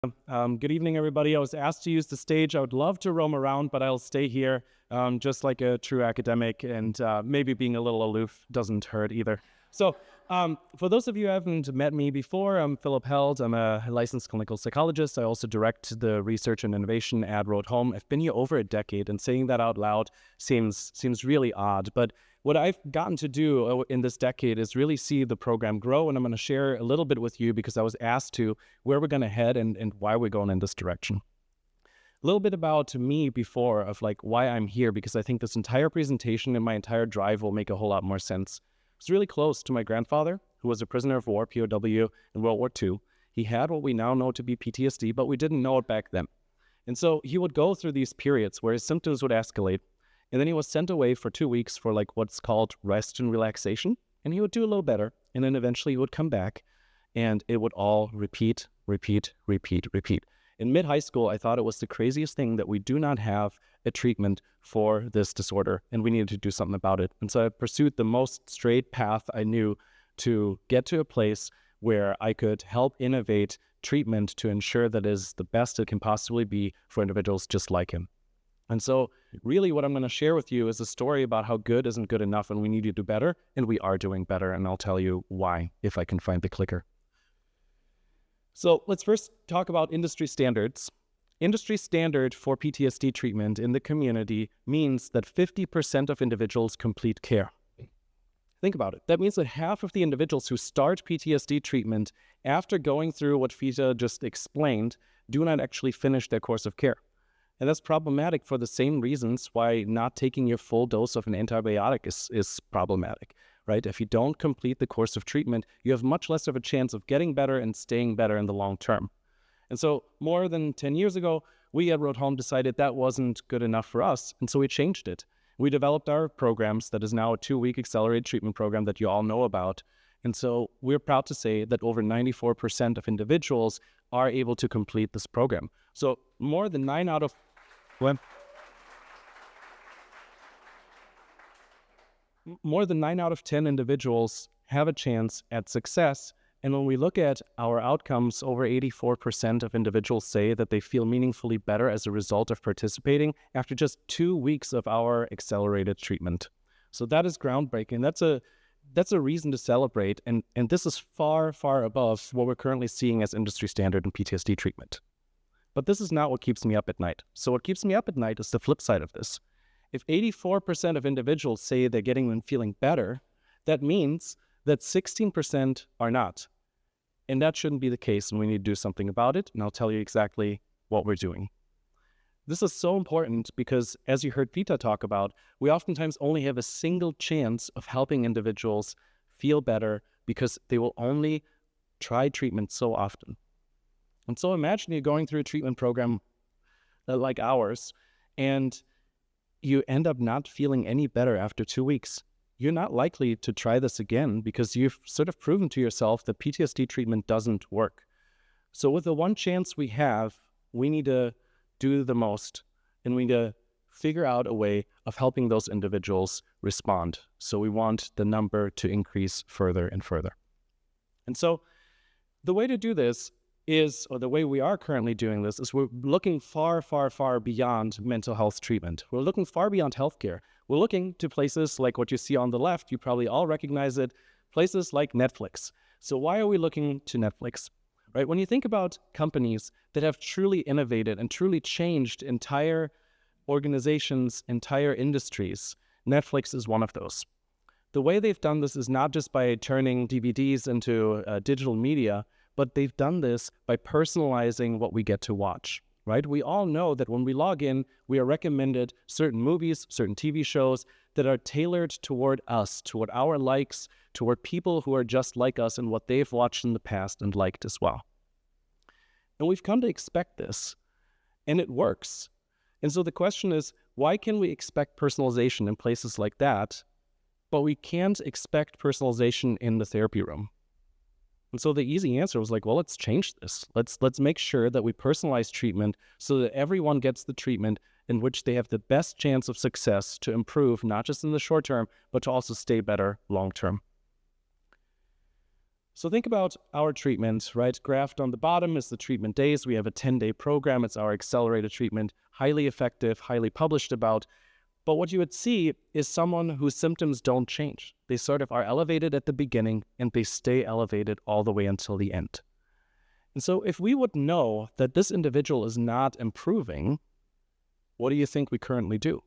Good evening, everybody. I was asked to use the stage. I would love to roam around, but I'll stay here just like a true academic, and maybe being a little aloof doesn't hurt either. So, for those of you who haven't met me before, I'm Philip Held. I'm a licensed clinical psychologist. I also direct the research and innovation at Road Home. I've been here over a decade, and saying that out loud seems really odd, but what I've gotten to do in this decade is really see the program grow, and I'm going to share a little bit with you because I was asked to where we're going to head and why we're going in this direction. A little bit about me before of like why I'm here, because I think this entire presentation and my entire drive will make a whole lot more sense. I was really close to my grandfather, who was a prisoner of war, POW, in World War II. He had what we now know to be PTSD, but we didn't know it back then. And so he would go through these periods where his symptoms would escalate. And then he was sent away for 2 weeks for like what's called rest and relaxation. And he would do a little better. And then eventually he would come back and it would all repeat. In mid-high school, I thought it was the craziest thing that we do not have a treatment for this disorder and we needed to do something about it. And so I pursued the most straight path I knew to get to a place where I could help innovate treatment to ensure that it is the best it can possibly be for individuals just like him. And so really what I'm going to share with you is a story about how good isn't good enough and we need to do better, and we are doing better, and I'll tell you why if I can find the clicker. So let's first talk about industry standards. Industry standard for PTSD treatment in the community means that 50% of individuals complete care. Think about it. That means that half of the individuals who start PTSD treatment after going through what Fita just explained do not actually finish their course of care. And that's problematic for the same reasons why not taking your full dose of an antibiotic is problematic, right? If you don't complete the course of treatment, you have much less of a chance of getting better and staying better in the long term. And so more than 10 years ago, we at Road Home decided that wasn't good enough for us, and so we changed it. We developed our programs that is now a 2-week accelerated treatment program that you all know about. And so we're proud to say that over 94% of individuals are able to complete this program. So more than 9 out of 10 individuals have a chance at success. And when we look at our outcomes, over 84% of individuals say that they feel meaningfully better as a result of participating after just 2 weeks of our accelerated treatment. So that is groundbreaking. That's a reason to celebrate. And this is far, far above what we're currently seeing as industry standard in PTSD treatment. But this is not what keeps me up at night. So what keeps me up at night is the flip side of this. If 84% of individuals say they're getting and feeling better, that means that 16% are not. And that shouldn't be the case, and we need to do something about it, and I'll tell you exactly what we're doing. This is so important because, as you heard Vita talk about, we oftentimes only have a single chance of helping individuals feel better because they will only try treatment so often. And so imagine you're going through a treatment program like ours, and you end up not feeling any better after 2 weeks. You're not likely to try this again because you've sort of proven to yourself that PTSD treatment doesn't work. So with the one chance we have, we need to do the most, and we need to figure out a way of helping those individuals respond. So we want the number to increase further and further. And so the way to do this is, or the way we are currently doing this, is we're looking far, far, far beyond mental health treatment. We're looking far beyond healthcare. We're looking to places like what you see on the left. You probably all recognize it, places like Netflix. So why are we looking to Netflix? Right? When you think about companies that have truly innovated and truly changed entire organizations, entire industries, Netflix is one of those. The way they've done this is not just by turning DVDs into digital media, but they've done this by personalizing what we get to watch, right? We all know that when we log in, we are recommended certain movies, certain TV shows that are tailored toward us, toward our likes, toward people who are just like us and what they've watched in the past and liked as well. And we've come to expect this, and it works. And so the question is, why can we expect personalization in places like that, but we can't expect personalization in the therapy room? And so the easy answer was like, well, let's change this. Let's make sure that we personalize treatment so that everyone gets the treatment in which they have the best chance of success to improve, not just in the short term, but to also stay better long term. So think about our treatment, right? Graphed on the bottom is the treatment days. We have a 10-day program. It's our accelerated treatment, highly effective, highly published about. But what you would see is someone whose symptoms don't change. They sort of are elevated at the beginning and they stay elevated all the way until the end. And so if we would know that this individual is not improving, what do you think we currently do?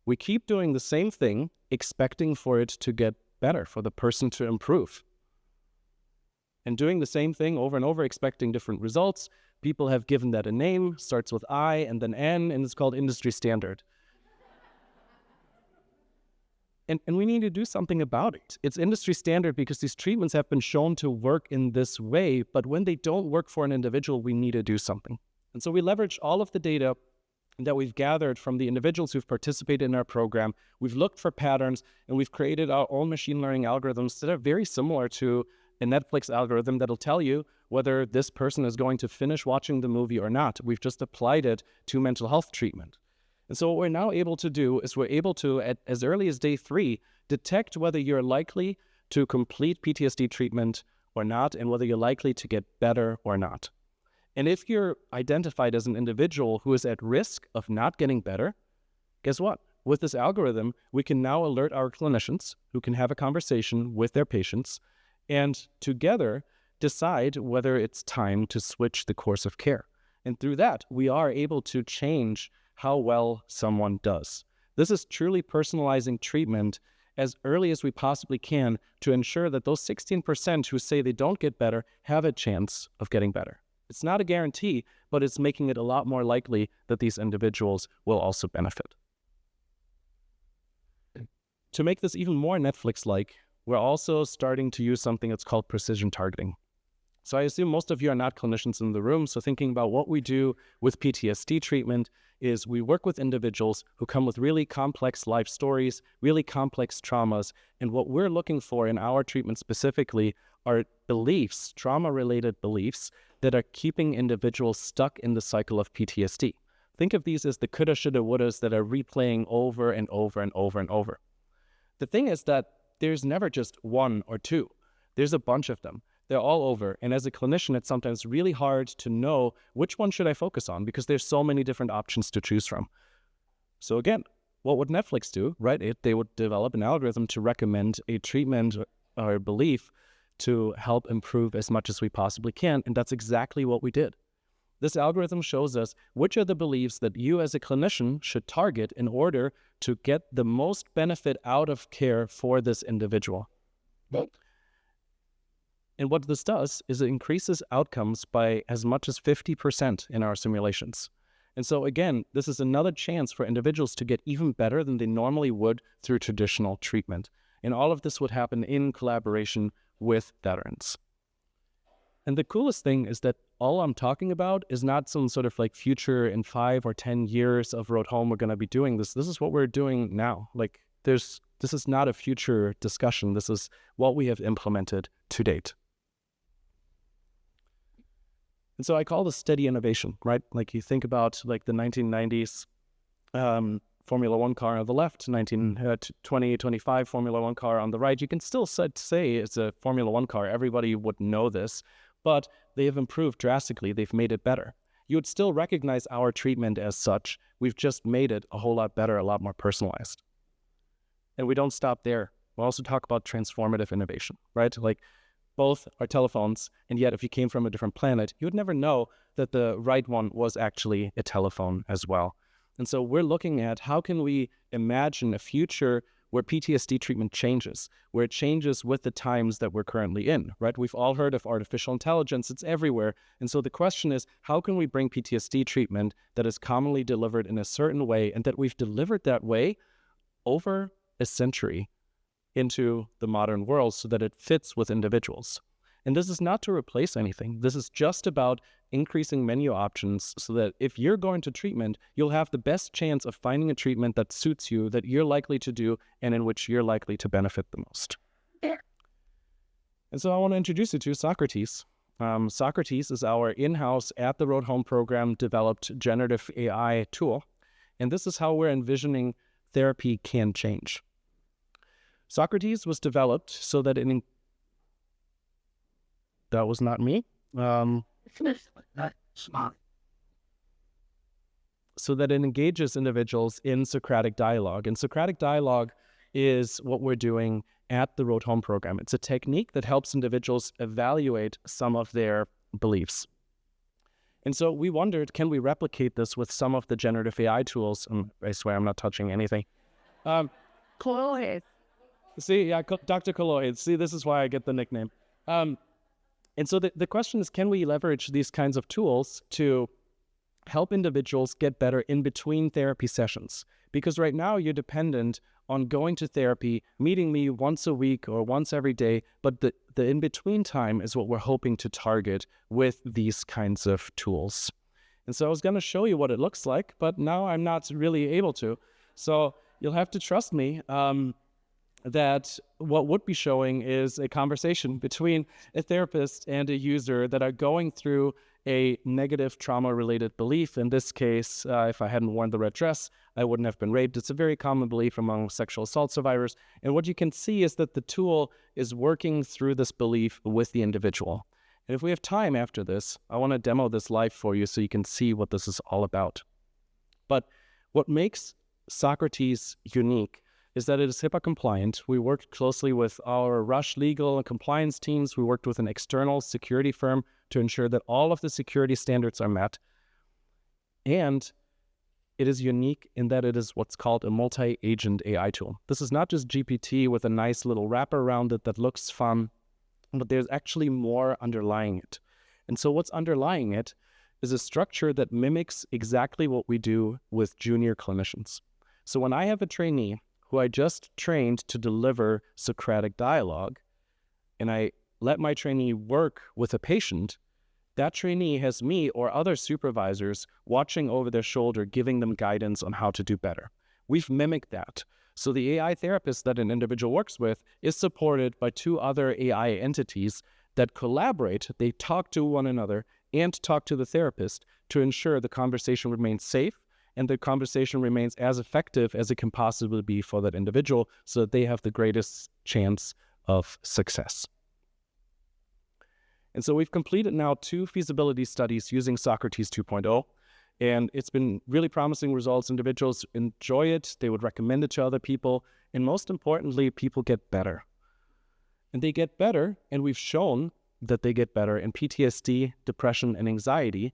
We keep doing the same thing, expecting for it to get better, for the person to improve. And doing the same thing over and over, expecting different results. People have given that a name, starts with I and then N, and it's called industry standard. And we need to do something about it. It's industry standard because these treatments have been shown to work in this way, but when they don't work for an individual, we need to do something. And so we leverage all of the data that we've gathered from the individuals who've participated in our program. We've looked for patterns, and we've created our own machine learning algorithms that are very similar to a Netflix algorithm that'll tell you whether this person is going to finish watching the movie or not. We've just applied it to mental health treatment. And so what we're now able to do is we're able to, at as early as day 3, detect whether you're likely to complete PTSD treatment or not, and whether you're likely to get better or not. And if you're identified as an individual who is at risk of not getting better, guess what? With this algorithm, we can now alert our clinicians who can have a conversation with their patients and together decide whether it's time to switch the course of care. And through that, we are able to change how well someone does. This is truly personalizing treatment as early as we possibly can to ensure that those 16% who say they don't get better have a chance of getting better. It's not a guarantee, but it's making it a lot more likely that these individuals will also benefit. To make this even more Netflix-like, we're also starting to use something that's called precision targeting. So I assume most of you are not clinicians in the room, so thinking about what we do with PTSD treatment is we work with individuals who come with really complex life stories, really complex traumas, and what we're looking for in our treatment specifically are beliefs, trauma-related beliefs, that are keeping individuals stuck in the cycle of PTSD. Think of these as the coulda, shoulda, wouldas that are replaying over and over and over and over. The thing is that there's never just one or two. There's a bunch of them. They're all over. And as a clinician, it's sometimes really hard to know which one should I focus on because there's so many different options to choose from. So again, what would Netflix do, right? They would develop an algorithm to recommend a treatment or a belief to help improve as much as we possibly can. And that's exactly what we did. This algorithm shows us which are the beliefs that you as a clinician should target in order to get the most benefit out of care for this individual. And what this does is it increases outcomes by as much as 50% in our simulations. And so again, this is another chance for individuals to get even better than they normally would through traditional treatment. And all of this would happen in collaboration with veterans. And the coolest thing is that all I'm talking about is not some sort of like future in 5 or 10 years of Road Home we're going to be doing this. This is what we're doing now. Like this is not a future discussion. This is what we have implemented to date. And so I call this steady innovation, right? Like you think about like the 1990s Formula One car on the left, 2025 Formula One car on the right. You can still say it's a Formula One car. Everybody would know this, but they have improved drastically. They've made it better. You would still recognize our treatment as such. We've just made it a whole lot better, a lot more personalized. And we don't stop there. We also talk about transformative innovation, right? Like both are telephones, and yet if you came from a different planet, you would never know that the right one was actually a telephone as well. And so we're looking at how can we imagine a future where PTSD treatment changes, where it changes with the times that we're currently in, right? We've all heard of artificial intelligence, it's everywhere. And so the question is, how can we bring PTSD treatment that is commonly delivered in a certain way and that we've delivered that way over a century into the modern world so that it fits with individuals? And this is not to replace anything. This is just about increasing menu options so that if you're going to treatment, you'll have the best chance of finding a treatment that suits you, that you're likely to do, and in which you're likely to benefit the most. And so I want to introduce you to Socrates. Socrates is our in-house at the Road Home program developed generative AI tool. And this is how we're envisioning therapy can change. Socrates was developed so that that was not me. So that it engages individuals in Socratic dialogue. And Socratic dialogue is what we're doing at the Road Home program. It's a technique that helps individuals evaluate some of their beliefs. And so we wondered, can we replicate this with some of the generative AI tools? I swear I'm not touching anything. Colloid. See, yeah, Dr. Colloid. See, this is why I get the nickname. And so the question is, can we leverage these kinds of tools to help individuals get better in between therapy sessions? Because right now you're dependent on going to therapy, meeting me once a week or once every day, but the in-between time is what we're hoping to target with these kinds of tools. And so I was going to show you what it looks like, but now I'm not really able to. So you'll have to trust me that what would be showing is a conversation between a therapist and a user that are going through a negative trauma-related belief. In this case, if I hadn't worn the red dress, I wouldn't have been raped. It's a very common belief among sexual assault survivors. And what you can see is that the tool is working through this belief with the individual. And if we have time after this, I want to demo this live for you so you can see what this is all about. But what makes Socrates unique is that it is HIPAA compliant. We worked closely with our Rush legal and compliance teams. We worked with an external security firm to ensure that all of the security standards are met. And it is unique in that it is what's called a multi-agent AI tool. This is not just GPT with a nice little wrapper around it that looks fun, but there's actually more underlying it. And so what's underlying it is a structure that mimics exactly what we do with junior clinicians. So when I have a trainee who I just trained to deliver Socratic dialogue, and I let my trainee work with a patient, that trainee has me or other supervisors watching over their shoulder, giving them guidance on how to do better. We've mimicked that. So the AI therapist that an individual works with is supported by two other AI entities that collaborate. They talk to one another and talk to the therapist to ensure the conversation remains safe and the conversation remains as effective as it can possibly be for that individual so that they have the greatest chance of success. And so we've completed now 2 feasibility studies using Socrates 2.0, and it's been really promising results. Individuals enjoy it, they would recommend it to other people, and most importantly, people get better. And they get better, and we've shown that they get better in PTSD, depression, and anxiety,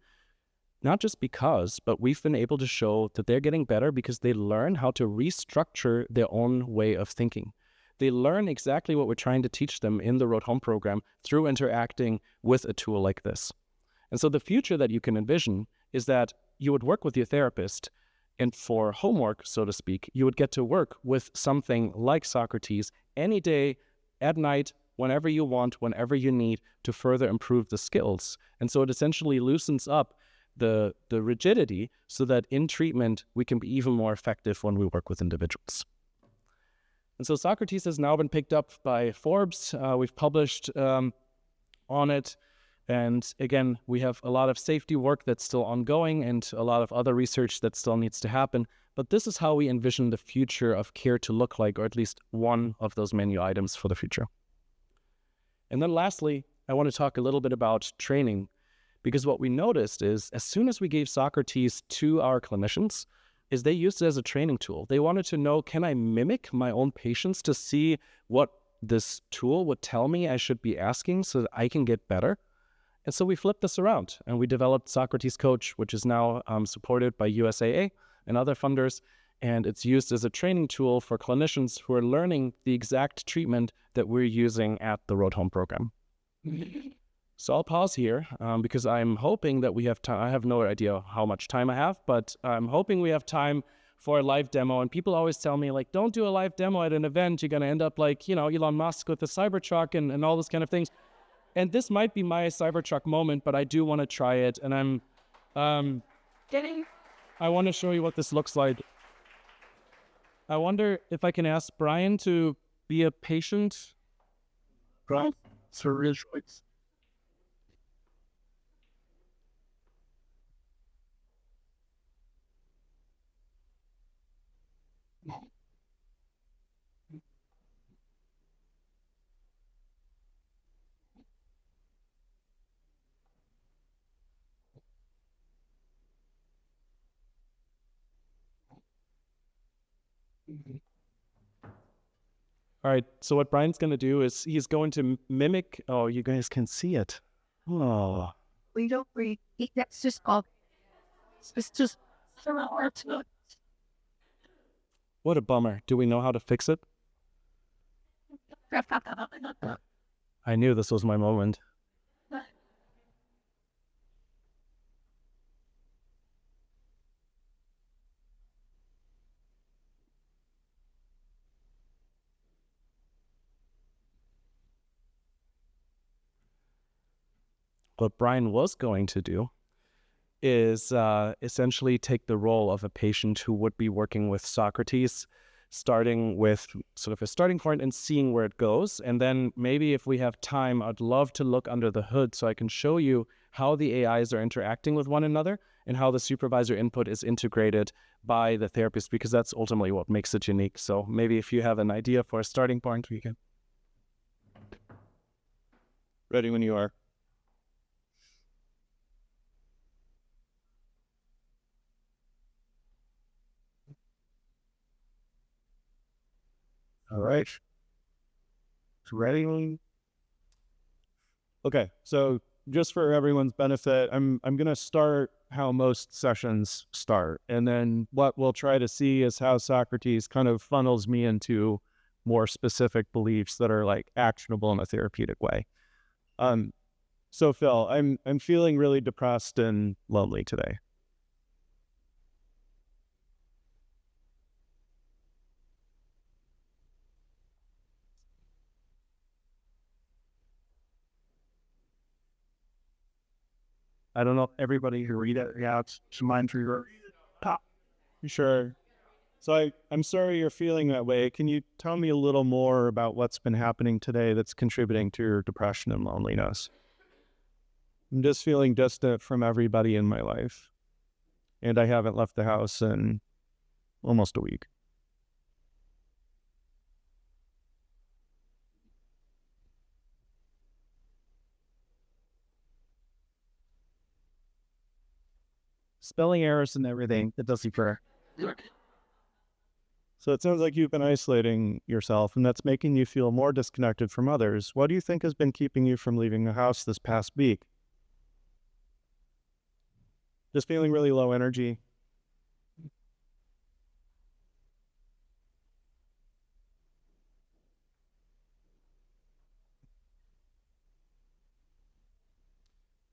not just because, but we've been able to show that they're getting better because they learn how to restructure their own way of thinking. They learn exactly what we're trying to teach them in the Road Home program through interacting with a tool like this. And so the future that you can envision is that you would work with your therapist, and for homework, so to speak, you would get to work with something like Socrates any day, at night, whenever you want, whenever you need, to further improve the skills. And so it essentially loosens up the rigidity so that in treatment, we can be even more effective when we work with individuals. And so Socrates has now been picked up by Forbes. We've published on it. And again, we have a lot of safety work that's still ongoing and a lot of other research that still needs to happen. But this is how we envision the future of care to look like, or at least one of those menu items for the future. And then lastly, I want to talk a little bit about training, because what we noticed is as soon as we gave Socrates to our clinicians, is they used it as a training tool. They wanted to know, can I mimic my own patients to see what this tool would tell me I should be asking so that I can get better? And so we flipped this around and we developed Socrates Coach, which is now supported by USAA and other funders. And it's used as a training tool for clinicians who are learning the exact treatment that we're using at the Road Home program. So I'll pause here because I'm hoping that we have time. I have no idea how much time I have, but I'm hoping we have time for a live demo. And people always tell me, like, don't do a live demo at an event. You're going to end up like, you know, Elon Musk with the Cybertruck and all those kind of things. And this might be my Cybertruck moment, but I do want to try it. And I want to show you what this looks like. I wonder if I can ask Brian to be a patient. Brian, surreal choice. All right, so what Brian's going to do is he's going to mimic. Oh, you guys can see it. Oh, We don't read. That's just all. It's just so hard to. what a bummer. Do we know how to fix it? I knew this was my moment. What Brian was going to do is essentially take the role of a patient who would be working with Socrates, starting with sort of a starting point and seeing where it goes. And then maybe if we have time, I'd love to look under the hood so I can show you how the AIs are interacting with one another and how the supervisor input is integrated by the therapist, because that's ultimately what makes it unique. So maybe if you have an idea for a starting point, we can. Ready when you are. All right. Ready? Okay, so just for everyone's benefit, I'm gonna start how most sessions start, and then what we'll try to see is how Socrates kind of funnels me into more specific beliefs that are like actionable in a therapeutic way. So Phil, I'm feeling really depressed and lonely today. I don't know if everybody who read it. Yeah, it's mine for your top. Sure. So I'm sorry you're feeling that way. Can you tell me a little more about what's been happening today that's contributing to your depression and loneliness? I'm just feeling distant from everybody in my life, and I haven't left the house in almost a week. Spelling errors and everything. It doesn't care. So it sounds like you've been isolating yourself, and that's making you feel more disconnected from others. What do you think has been keeping you from leaving the house this past week? Just feeling really low energy.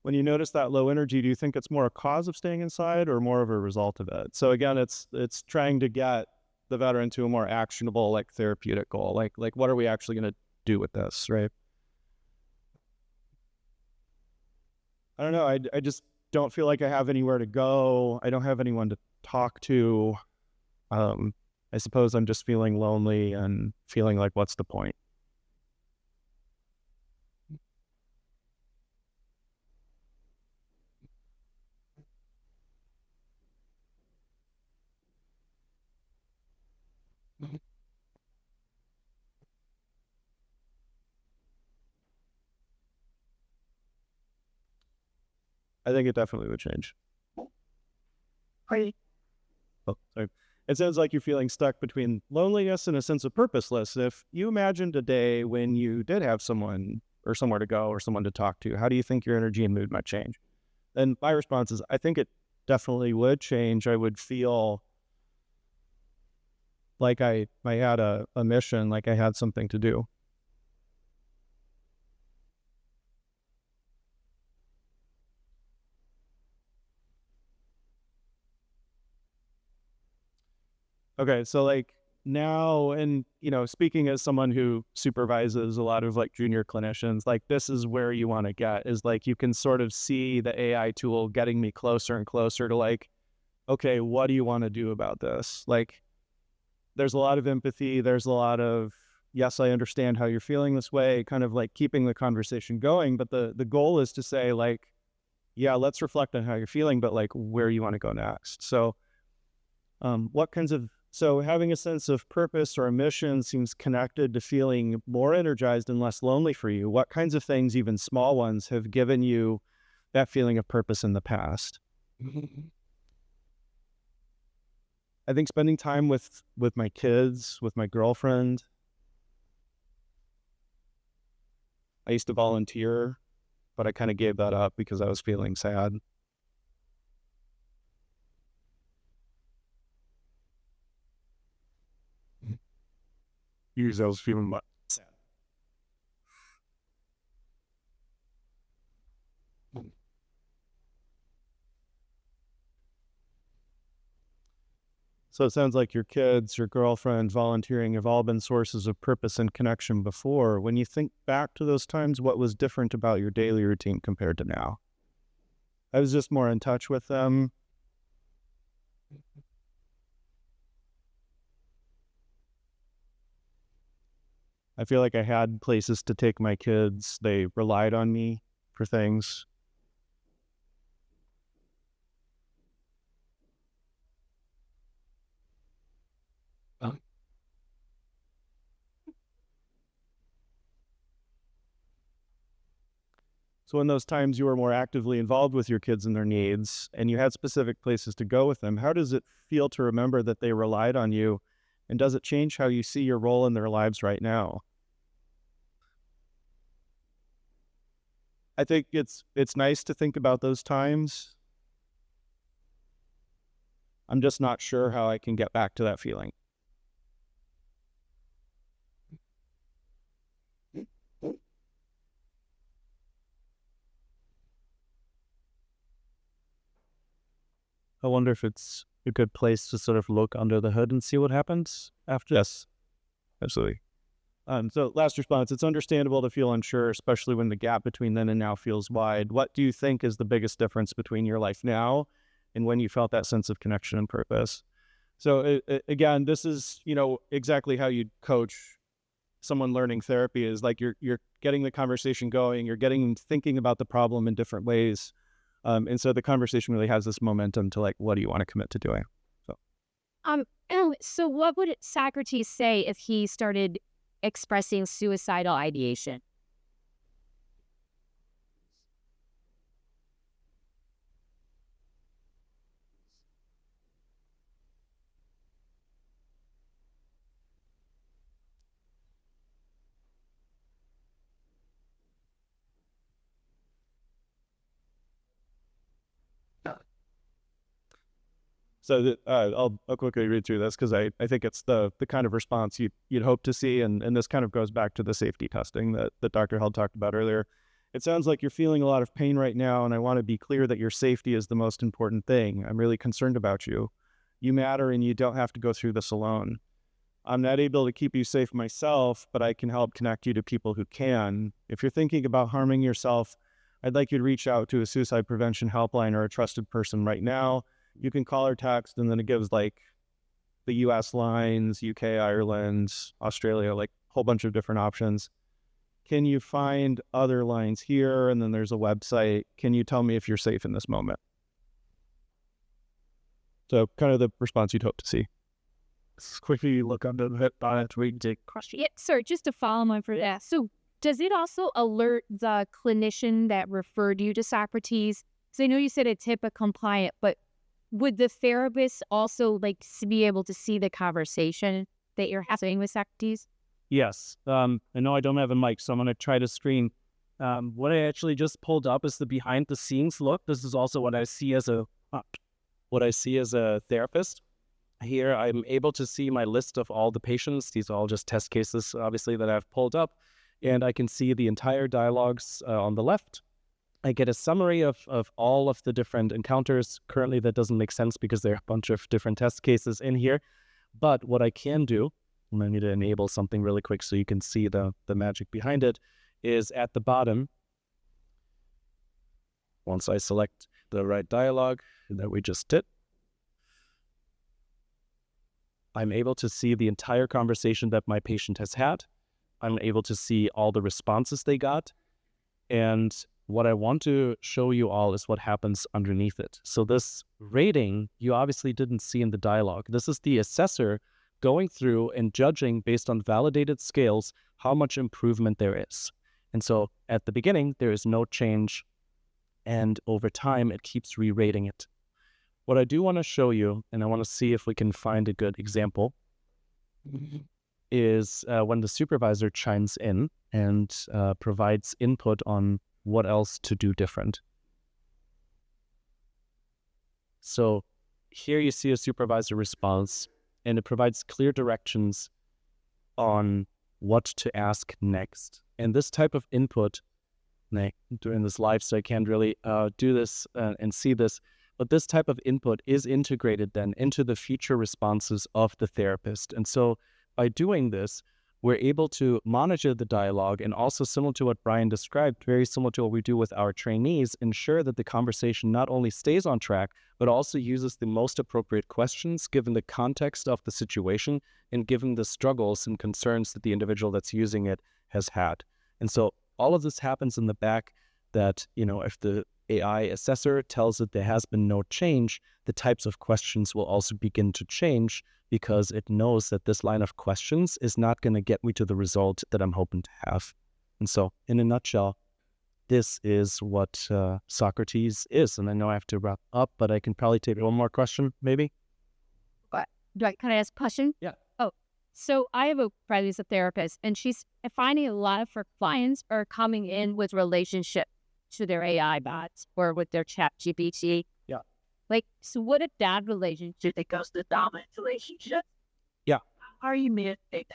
When you notice that low energy, do you think it's more a cause of staying inside or more of a result of it? So again, it's trying to get the veteran to a more actionable, like therapeutic goal. Like what are we actually going to do with this, right? I don't know. I just don't feel like I have anywhere to go. I don't have anyone to talk to. I suppose I'm just feeling lonely and feeling like, what's the point? I think it definitely would change. Right. Oh, sorry. It sounds like you're feeling stuck between loneliness and a sense of purposeless. If you imagined a day when you did have someone or somewhere to go or someone to talk to, how do you think your energy and mood might change? And my response is, I think it definitely would change. I would feel like I had a mission, like I had something to do. Okay, so like now, and speaking as someone who supervises a lot of like junior clinicians, like this is where you want to get, is like you can sort of see the AI tool getting me closer and closer to like, okay, what do you want to do about this? Like there's a lot of empathy, there's a lot of, yes, I understand how you're feeling this way, kind of like keeping the conversation going, but the goal is to say like, yeah, let's reflect on how you're feeling, but like where you want to go next. So so having a sense of purpose or a mission seems connected to feeling more energized and less lonely for you. What kinds of things, even small ones, have given you that feeling of purpose in the past? I think spending time with my kids, with my girlfriend. I used to volunteer, but I kind of gave that up because I was feeling sad. Because I was feeling sad. So it sounds like your kids, your girlfriend, volunteering have all been sources of purpose and connection before. When you think back to those times, what was different about your daily routine compared to now? I was just more in touch with them. I feel like I had places to take my kids. They relied on me for things. So in those times you were more actively involved with your kids and their needs, and you had specific places to go with them, how does it feel to remember that they relied on you? And does it change how you see your role in their lives right now? I think it's nice to think about those times. I'm just not sure how I can get back to that feeling. I wonder if it's a good place to sort of look under the hood and see what happens after. Yes, absolutely. So last response, it's understandable to feel unsure, especially when the gap between then and now feels wide. What do you think is the biggest difference between your life now and when you felt that sense of connection and purpose? So again, this is, exactly how you'd coach someone learning therapy is like you're getting the conversation going, you're getting thinking about the problem in different ways. And so the conversation really has this momentum to like, what do you want to commit to doing? So what would Socrates say if he started expressing suicidal ideation? So I'll quickly read through this because I think it's the kind of response you'd hope to see. And this kind of goes back to the safety testing that Dr. Held talked about earlier. It sounds like you're feeling a lot of pain right now, and I want to be clear that your safety is the most important thing. I'm really concerned about you. You matter, and you don't have to go through this alone. I'm not able to keep you safe myself, but I can help connect you to people who can. If you're thinking about harming yourself, I'd like you to reach out to a suicide prevention helpline or a trusted person right now. You can call or text, and then it gives like the US lines, UK, Ireland, Australia, like a whole bunch of different options. Can you find other lines here? And then there's a website. Can you tell me if you're safe in this moment? So kind of the response you'd hope to see. Let's quickly look under the hood on it. We take Yeah, sir, just to follow on for that. So does it also alert the clinician that referred you to Socrates? Because I know you said it's HIPAA compliant, but would the therapist also like be able to see the conversation that you're having with Socrates? Yes. I know I don't have a mic, so I'm going to try to screen. What I actually just pulled up is the behind the scenes look. This is also what I see as a therapist. Here, I'm able to see my list of all the patients. These are all just test cases, obviously, that I've pulled up. And I can see the entire dialogues on the left. I get a summary of all of the different encounters. Currently, that doesn't make sense because there are a bunch of different test cases in here. But what I can do, and I need to enable something really quick so you can see the magic behind it, is at the bottom, once I select the right dialogue that we just did, I'm able to see the entire conversation that my patient has had. I'm able to see all the responses they got. And what I want to show you all is what happens underneath it. So this rating, you obviously didn't see in the dialogue. This is the assessor going through and judging based on validated scales how much improvement there is. And so at the beginning, there is no change. And over time, it keeps re-rating it. What I do want to show you, and I want to see if we can find a good example, is when the supervisor chimes in and provides input on what else to do different. So here you see a supervisor response, and it provides clear directions on what to ask next. And this type of input, I'm doing this live, so I can't really do this and see this, but this type of input is integrated then into the future responses of the therapist. And so by doing this, we're able to monitor the dialogue and also, similar to what Brian described, very similar to what we do with our trainees, ensure that the conversation not only stays on track, but also uses the most appropriate questions given the context of the situation and given the struggles and concerns that the individual that's using it has had. And so all of this happens in the back that, if the AI assessor tells it there has been no change, the types of questions will also begin to change because it knows that this line of questions is not going to get me to the result that I'm hoping to have. And so, in a nutshell, this is what Socrates is. And I know I have to wrap up, but I can probably take one more question, maybe? Can I ask a question? Yeah. Oh, so I have a friend who's a therapist, and she's finding a lot of her clients are coming in with relationship to their AI bots or with their chat GPT. Yeah. So what if that relationship that goes to dominant relationship? Yeah. How are you managing that?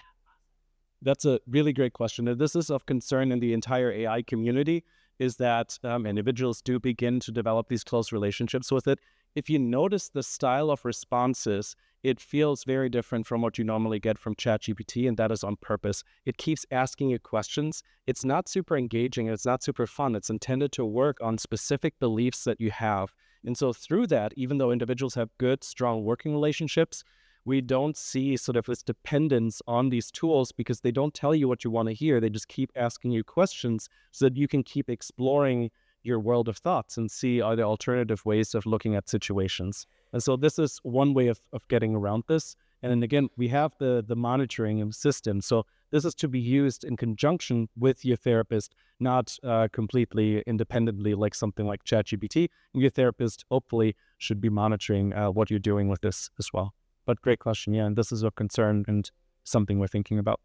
That's a really great question. And this is of concern in the entire AI community, is that individuals do begin to develop these close relationships with it. If you notice the style of responses, it feels very different from what you normally get from ChatGPT, and that is on purpose. It keeps asking you questions. It's not super engaging. It's not super fun. It's intended to work on specific beliefs that you have. And so through that, even though individuals have good, strong working relationships, we don't see sort of this dependence on these tools because they don't tell you what you want to hear. They just keep asking you questions so that you can keep exploring your world of thoughts and see are there alternative ways of looking at situations. And so this is one way of getting around this. And then again, we have the monitoring system. So this is to be used in conjunction with your therapist, not completely independently like something like ChatGPT. Your therapist hopefully should be monitoring what you're doing with this as well. But great question, yeah, and this is a concern and something we're thinking about.